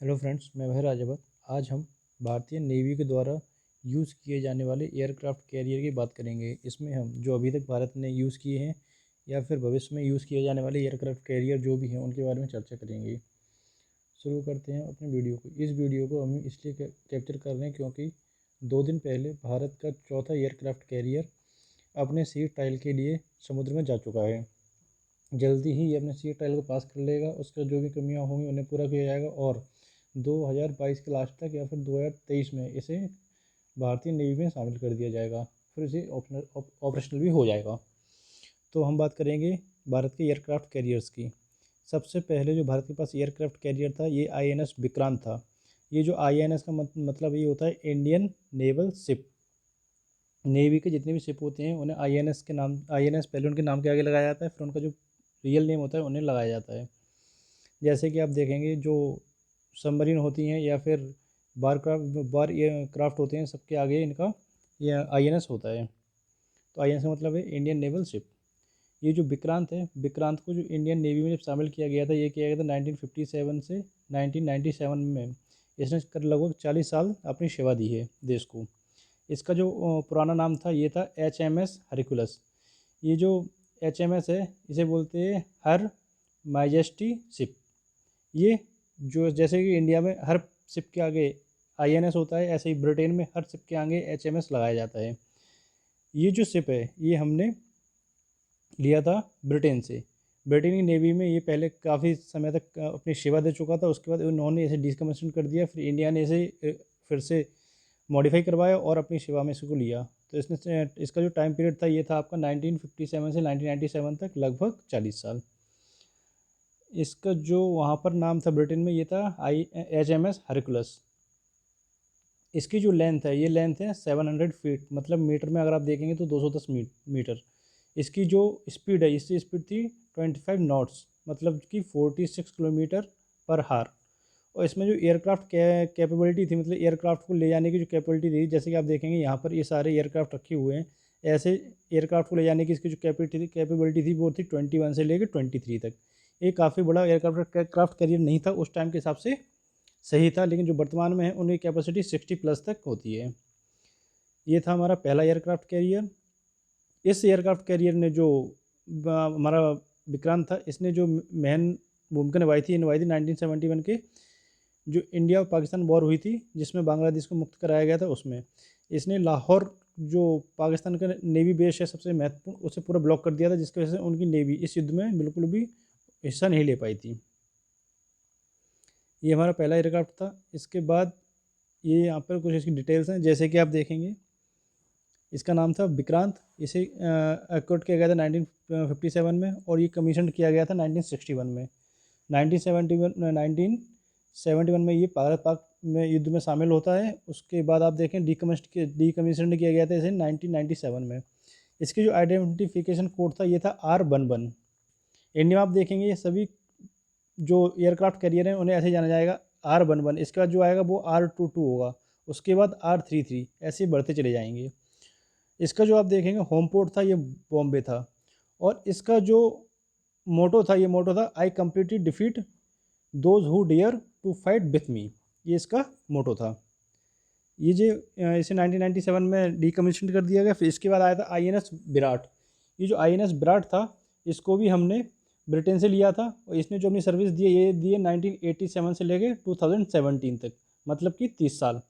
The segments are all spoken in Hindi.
हेलो फ्रेंड्स, मैं भैर राजावत। आज हम भारतीय नेवी के द्वारा यूज़ किए जाने वाले एयरक्राफ्ट कैरियर की बात करेंगे। इसमें हम जो अभी तक भारत ने यूज़ किए हैं या फिर भविष्य में यूज़ किए जाने वाले एयरक्राफ्ट कैरियर जो भी हैं उनके बारे में चर्चा करेंगे। शुरू करते हैं अपने वीडियो को। इस वीडियो को हम इसलिए कैप्चर कर रहे हैं क्योंकि 2 दिन पहले भारत का चौथा एयरक्राफ्ट कैरियर अपने सी ट्रायल के लिए समुद्र में जा चुका है। जल्दी ही ये अपने सी ट्रायल को पास कर लेगा। उसका जो भी कमियां होंगी उन्हें पूरा किया जाएगा और 2022 के लास्ट तक या फिर 2023 में इसे भारतीय नेवी में शामिल कर दिया जाएगा, फिर इसे ऑपरेशनल भी हो जाएगा। तो हम बात करेंगे भारत के एयरक्राफ्ट कैरियर्स की। सबसे पहले जो भारत के पास एयरक्राफ्ट कैरियर था ये INS विक्रांत था। ये जो INS का मतलब ये होता है इंडियन नेवल शिप। नेवी के जितने भी शिप होते हैं उन्हें INS के नाम, INS पहले उनके नाम के आगे लगाया जाता है, फिर उनका जो रियल नेम होता है उन्हें लगाया जाता है। जैसे कि आप देखेंगे जो सबमरीन होती हैं या फिर बार क्राफ्ट होते हैं, सबके आगे इनका ये INS होता है। तो INS का मतलब है इंडियन नेवल शिप। ये जो विक्रांत है, विक्रांत को जो इंडियन नेवी में जब शामिल किया गया था, ये किया गया था 1957 से 1997 में। इसने कर लगभग 40 साल अपनी सेवा दी है देश को। इसका जो पुराना नाम था ये था HMS हरकुलस। ये जो HMS है इसे बोलते हैं हर मैजेस्टी शिप। ये जो जैसे कि इंडिया में हर शिप के आगे INS होता है, ऐसे ही ब्रिटेन में हर शिप के आगे HMS लगाया जाता है। ये जो शिप है ये हमने लिया था ब्रिटेन से। ब्रिटेन की नेवी में ये पहले काफ़ी समय तक अपनी सेवा दे चुका था। उसके बाद उन्होंने इसे डिसकमीशन कर दिया, फिर इंडिया ने इसे फिर से मॉडिफाई करवाया और अपनी सेवा में इसको लिया। तो इसने इसका जो टाइम पीरियड था ये था आपका 1957 से 1997 तक, लगभग 40 साल। इसका जो वहाँ पर नाम था ब्रिटेन में ये था HMS हरकुलस। इसकी जो लेंथ है ये लेंथ है 700 फीट, मतलब मीटर में अगर आप देखेंगे तो 210 मीटर। इसकी जो स्पीड है, इसकी स्पीड थी 25 नॉट्स, मतलब कि 46 किलोमीटर पर हार। और इसमें जो एयरक्राफ्ट कैपेबिलिटी थी, मतलब एयरक्राफ्ट को ले जाने की जो कैपेबिलिटी थी, जैसे कि आप देखेंगे यहाँ पर ये सारे एयरक्राफ्ट रखे हुए हैं। ऐसे एयरक्राफ्ट को ले जाने की इसकी जो कैपेबिलिटी थी वो थी 21 से लेकर 23 तक। ये काफ़ी बड़ा एयरक्राफ्ट कैरियर नहीं था उस टाइम के हिसाब से, सही था, लेकिन जो वर्तमान में है उनकी कैपेसिटी 60 प्लस तक होती है। ये था हमारा पहला एयरक्राफ्ट कैरियर। इस एयरक्राफ्ट कैरियर ने जो हमारा विक्रांत था, इसने जो मेन भूमिका निभाई थी 1971 के जो इंडिया और पाकिस्तान वॉर हुई थी, जिसमें बांग्लादेश को मुक्त कराया गया था, उसमें इसने लाहौर जो पाकिस्तान का नेवी बेस है सबसे महत्वपूर्ण, उसे पूरा ब्लॉक कर दिया था, जिसकी वजह से उनकी नेवी इस युद्ध में बिल्कुल भी हिस्सा नहीं ले पाई थी। ये हमारा पहला एयरक्राफ्ट था। इसके बाद ये यहाँ पर कुछ इसकी डिटेल्स हैं, जैसे कि आप देखेंगे इसका नाम था विक्रांत। इसे एक्वायर्ड किया गया था 1957 में और ये कमीशन किया गया था 1961 में। 1971 में ये भारत पाक में युद्ध में शामिल होता है। उसके बाद आप देखें डीकमीशन किया गया था इसे 1997 में। इसकी जो आइडेंटिफिकेशन कोड था ये था R11। इंडिया में आप देखेंगे ये सभी जो एयरक्राफ्ट कैरियर हैं उन्हें ऐसे जाना जाएगा R11। इसके बाद जो आएगा वो R22 होगा, उसके बाद R33, ऐसे बढ़ते चले जाएंगे। इसका जो आप देखेंगे होम पोर्ट था ये बॉम्बे था, और इसका जो मोटो था ये मोटो था I completely defeat those who dare to fight with me. ये इसका मोटो था। ये जो इसे 1997 में डीकमीशन कर दिया गया। फिर इसके बाद आया था INS विराट। ये जो INS विराट था इसको भी हमने ब्रिटेन से लिया था, और इसने जो अपनी सर्विस दी है ये दी है 1987 से लेकर 2017 तक, मतलब कि 30 साल।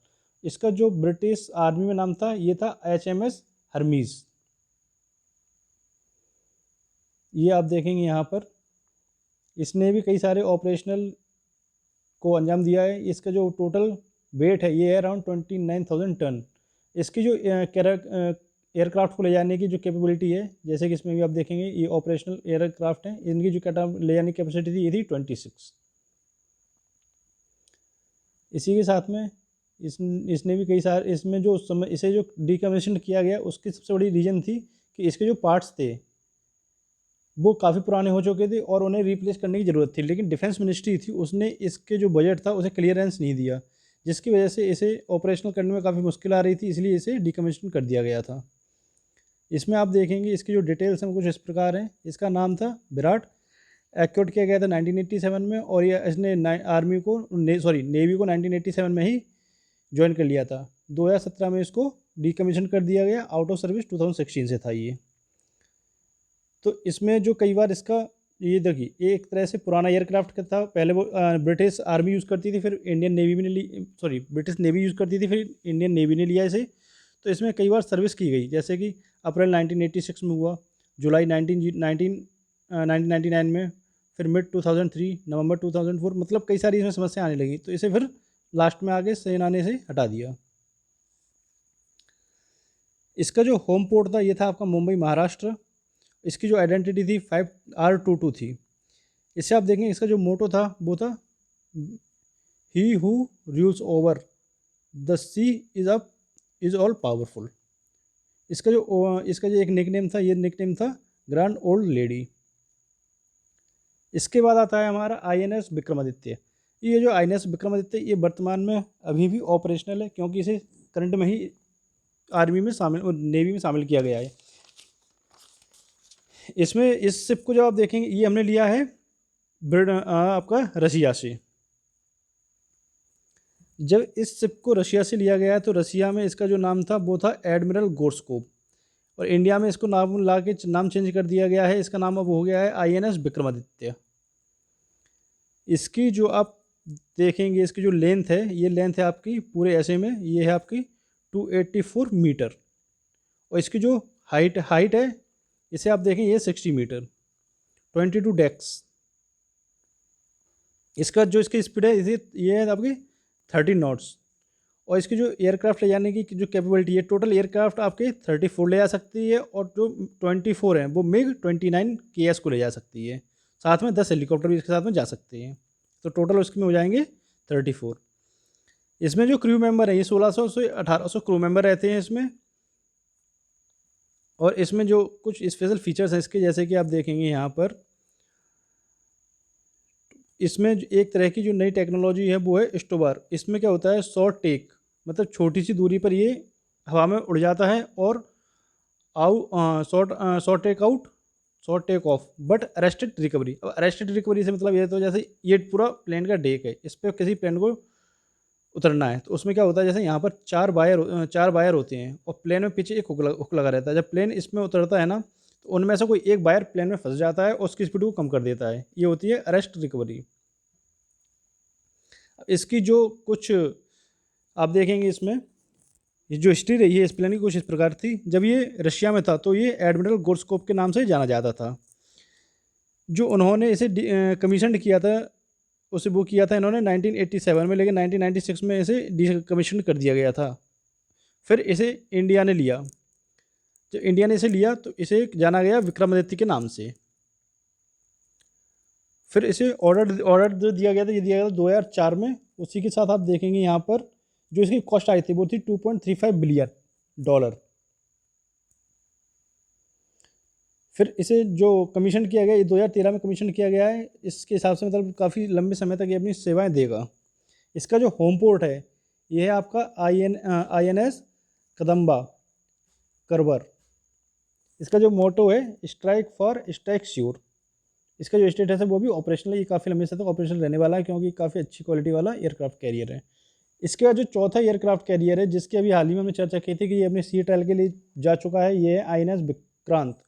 इसका जो ब्रिटिश आर्मी में नाम था ये था HMS हरमीज़। ये आप देखेंगे यहाँ पर इसने भी कई सारे ऑपरेशनल को अंजाम दिया है। इसका जो टोटल वेट है ये है अराउंड 29,000 टन। इसकी जो एयरक्राफ्ट को ले जाने की जो कैपेबिलिटी है, जैसे कि इसमें भी आप देखेंगे ये ऑपरेशनल एयरक्राफ्ट हैं, इनकी जो ले जाने की कैपेसिटी थी ये थी 26। इसी के साथ में इसने भी कई सारे, इसमें जो समय इसे जो डीकमीशन किया गया उसकी सबसे बड़ी रीज़न थी कि इसके जो पार्ट्स थे वो काफ़ी पुराने हो चुके थे और उन्हें रिप्लेस करने की ज़रूरत थी, लेकिन डिफेंस मिनिस्ट्री थी उसने इसके जो बजट था उसे क्लियरेंस नहीं दिया, जिसकी वजह से इसे ऑपरेशनल करने में काफ़ी मुश्किल आ रही थी, इसलिए इसे डीकमीशन कर दिया गया था। इसमें आप देखेंगे इसकी जो डिटेल्स हैं वो कुछ इस प्रकार हैं। इसका नाम था विराट। एक्योर्ड किया गया था 1987 में, और ये इसने आर्मी को नेवी को 1987 में ही ज्वाइन कर लिया था। 2017 में इसको डीकमीशन कर दिया गया, आउट ऑफ सर्विस 2016 से था ये। तो इसमें जो कई बार इसका ये देखिए, ये एक तरह से पुराना एयरक्राफ्ट का था। पहले वो ब्रिटिश आर्मी यूज़ करती थी, फिर इंडियन नेवी ने ब्रिटिश नेवी यूज़ करती थी, फिर इंडियन नेवी ने लिया इसे। तो इसमें कई बार सर्विस की गई, जैसे कि अप्रैल 1986 में हुआ, जुलाई 1999 में, फिर मिड 2003, नवंबर 2004, मतलब कई सारी इसमें समस्या आने लगी, तो इसे फिर लास्ट में आगे सेना ने इसे हटा दिया। इसका जो होम पोर्ट था ये था आपका मुंबई, महाराष्ट्र। इसकी जो आइडेंटिटी थी 5R22 थी। इससे आप देखेंगे इसका जो मोटो था वो था he who rules over the sea is all powerful. इसका जो एक निकनेम था, ये निकनेम था ग्रैंड ओल्ड लेडी। इसके बाद आता है हमारा INS विक्रमादित्य। ये जो INS विक्रमादित्य ये वर्तमान में अभी भी ऑपरेशनल है, क्योंकि इसे करंट में ही आर्मी में शामिल, नेवी में शामिल किया गया है। इसमें इस शिप को जब आप देखेंगे, ये हमने लिया है आपका रशिया से। जब इस शिप को रशिया से लिया गया है तो रशिया में इसका जो नाम था वो था एडमिरल गोर्स्कोप, और इंडिया में इसको नाम चेंज कर दिया गया है। इसका नाम अब हो गया है INS विक्रमादित्य। इसकी जो आप देखेंगे, इसकी जो लेंथ है, ये लेंथ है आपकी पूरे ऐसे में, ये है आपकी 284 मीटर, और इसकी जो हाइट है, इसे आप देखें ये 60 मीटर, 22 डेक्स। इसका जो इसकी स्पीड है ये है आपकी 13 नॉट्स, और इसकी जो एयरक्राफ्ट ले जाने की जो कैपेबिलिटी है, टोटल एयरक्राफ्ट आपके 34 ले जा सकती है, और जो 24 हैं वो MiG 29 KS को ले जा सकती है। साथ में 10 हेलीकॉप्टर भी इसके साथ में जा सकते हैं, तो टोटल उसमें हो जाएंगे 34। इसमें जो क्रू मेंबर है ये 1600 से 1800 क्रू मेंबर रहते हैं इसमें। और इसमें जो कुछ स्पेशल फीचर्स हैं इसके, जैसे कि आप देखेंगे यहाँ पर, इसमें एक तरह की जो नई टेक्नोलॉजी है वो है स्टोबार। इसमें क्या होता है, शॉर्ट टेक, मतलब छोटी सी दूरी पर ये हवा में उड़ जाता है, और short take out, short take off, but arrested recovery. अब अरेस्टेड रिकवरी से मतलब ये तो जैसे ये पूरा प्लेन का डेक है, इस पर किसी प्लेन को उतरना है, तो उसमें क्या होता है, जैसे यहाँ पर 4 वायर होते हैं, और प्लेन में पीछे एक हुक लगा रहता है। जब प्लेन इसमें उतरता है ना, तो उनमें से कोई एक वायर प्लेन में फंस जाता है और उसकी स्पीड को कम कर देता है। ये होती है अरेस्ट रिकवरी। इसकी जो कुछ आप देखेंगे इसमें, ये जो हिस्ट्री रही है इस प्लेन की कुछ इस प्रकार थी। जब ये रशिया में था तो ये एडमिरल गोर्स्कोप के नाम से जाना जाता था। जो उन्होंने इसे कमीशन किया था, उसे वो किया था इन्होंने 1987 में, लेकिन 1996 में इसे डिकमीशन कर दिया गया था। फिर इसे इंडिया ने लिया। जब इंडिया ने इसे लिया तो इसे जाना गया विक्रमादित्य के नाम से। फिर इसे ऑर्डर दिया गया था, ये दिया गया था 2004 में। उसी के साथ आप देखेंगे यहाँ पर जो इसकी कॉस्ट आई थी वो थी $2.35 बिलियन। फिर इसे जो कमीशन किया गया, ये 2013 में कमीशन किया गया है। इसके हिसाब से मतलब काफ़ी लंबे समय तक ये अपनी सेवाएं देगा। इसका जो होम पोर्ट है ये है आपका INS कदम्बा करवर। इसका जो मोटो है स्ट्राइक फॉर स्ट्राइक श्योर। इसका जो स्टेटस है वो भी ऑपरेशनल है, ये काफ़ी लंबे समय तक ऑपरेशनल रहने वाला है, क्योंकि काफ़ी अच्छी क्वालिटी वाला एयरक्राफ्ट कैरियर है। इसके बाद जो चौथा एयरक्राफ्ट कैरियर है, जिसकी अभी हाल ही में हमने चर्चा की थी कि ये अपने सी ट्रायल के लिए जा चुका है, ये है INS विक्रांत।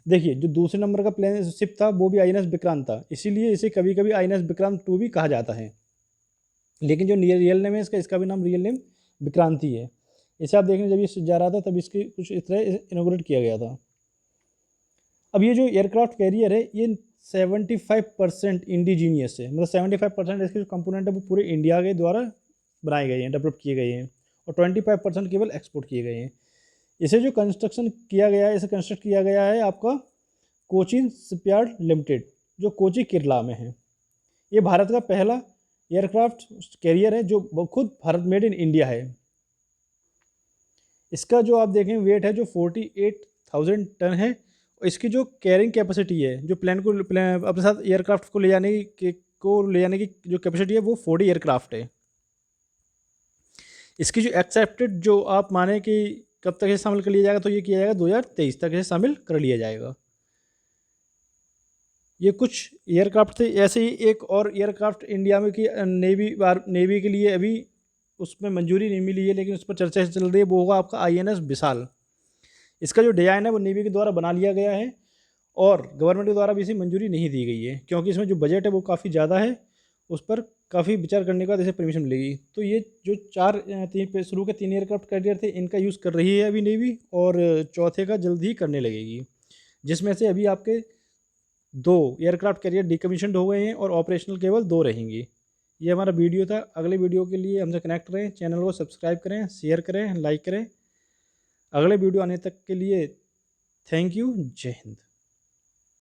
देखिए, जो दूसरे नंबर का प्लेन शिप था वो भी INS विक्रांत था, इसीलिए इसे कभी कभी INS विक्रांत 2 भी कहा जाता है। लेकिन जो रियल नेम है इसका भी नाम रियल नेम विक्रांत ही है। इसे आप देखेंगे जब ये जा रहा था तब इसकी कुछ इस तरह इनोग्रेट किया गया था। अब ये जो एयरक्राफ्ट कैरियर है ये 75% इंडिजीनियस है, मतलब 75% इसके जो कंपोनेंट है वो पूरे इंडिया के द्वारा बनाए गए हैं, डेवलप किए गए हैं, और 25% केवल एक्सपोर्ट किए गए हैं। इसे जो कंस्ट्रक्शन किया गया है, इसे कंस्ट्रक्ट किया गया है आपका कोचिन शिपयार्ड लिमिटेड, जो कोची केरला में है। ये भारत का पहला एयरक्राफ्ट कैरियर है जो खुद भारत मेड इन इंडिया है। इसका जो आप देखें वेट है जो 48,000 टन है, और इसकी जो कैरिंग कैपेसिटी है, जो प्लेन अपने साथ एयरक्राफ्ट को ले जाने की जो कैपेसिटी है वो 40 एयरक्राफ्ट है। इसकी जो एक्सेप्टेड जो आप माने कि कब तक इसे शामिल कर लिया जाएगा, तो ये किया जाएगा 2023 तक इसे शामिल कर लिया जाएगा। ये कुछ एयरक्राफ्ट थे। ऐसे ही एक और एयरक्राफ्ट इंडिया में की नेवी के लिए अभी उसमें मंजूरी नहीं मिली है, लेकिन उस पर चर्चा चल रही है, वो होगा आपका INS विशाल। इसका जो डिज़ाइन है वो नेवी के द्वारा बना लिया गया है और गवर्नमेंट के द्वारा भी इसे मंजूरी नहीं दी गई है, क्योंकि इसमें जो बजट है वो काफ़ी ज़्यादा है। उस पर काफ़ी विचार करने के बाद इसे परमिशन मिलेगी। तो ये जो शुरू के 3 एयरक्राफ्ट कैरियर थे, इनका यूज़ कर रही है अभी नेवी, और चौथे का जल्द ही करने लगेगी, जिसमें से अभी आपके 2 एयरक्राफ्ट कैरियर डिकमीशन्ड हो गए हैं और ऑपरेशनल केवल 2 रहेंगी। ये हमारा वीडियो था। अगले वीडियो के लिए हमसे कनेक्ट रहें, चैनल को सब्सक्राइब करें, शेयर करें, लाइक करें। अगले वीडियो आने तक के लिए थैंक यू। जय हिंद।